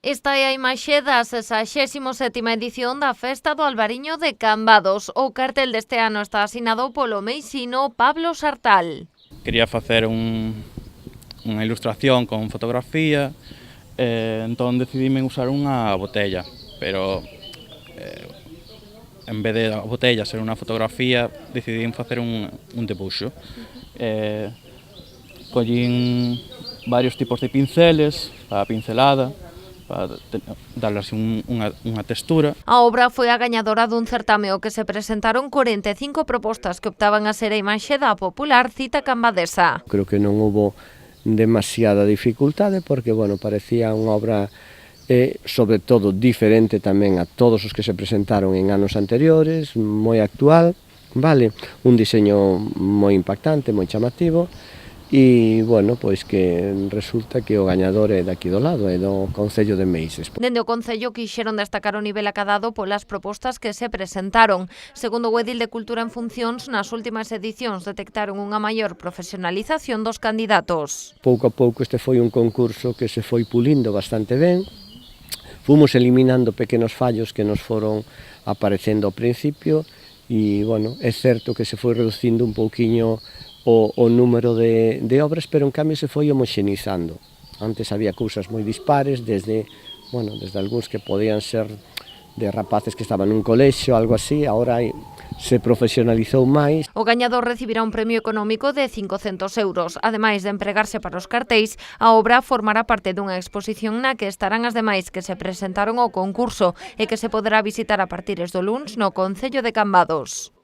Esta é a imaxe da 67ª edición da Festa do Albariño de Cambados. O cartel deste ano está asinado polo meisino Pablo Sartal. Quería facer unha ilustración con fotografía, entón decidíme usar unha botella, pero en vez de a botella ser unha fotografía, decidín facer un debuxo. Collín varios tipos de pinceles para a pincelada, para darle así unha textura. A obra foi a gañadora dun certame ao que se presentaron 45 propostas que optaban a ser a imaxe da popular cita cambadesa. Creo que non houbo demasiada dificultade porque, bueno, parecía unha obra sobre todo diferente tamén a todos os que se presentaron en anos anteriores, moi actual, vale, un diseño moi impactante, moi chamativo. E, bueno, pois que resulta que o gañador é daqui do lado, é do Concello de Meises. Dende o Concello quixeron destacar o nivel acadado polas propostas que se presentaron. Segundo o edil de Cultura en Funcións, nas últimas edicións detectaron unha maior profesionalización dos candidatos. Pouco a pouco este foi un concurso que se foi pulindo bastante ben. Fomos eliminando pequenos fallos que nos foron aparecendo ao principio e, bueno, é certo que se foi reducindo un pouquiño o número de obras, pero en cambio se foi homoxenizando. Antes había cousas moi dispares, desde algúns que podían ser de rapaces que estaban nun colexio, algo así, agora se profesionalizou máis. O gañador recibirá un premio económico de 500 euros. Ademais de empregarse para os cartéis, a obra formará parte dunha exposición na que estarán as demais que se presentaron ao concurso e que se poderá visitar a partir do luns no Concello de Cambados.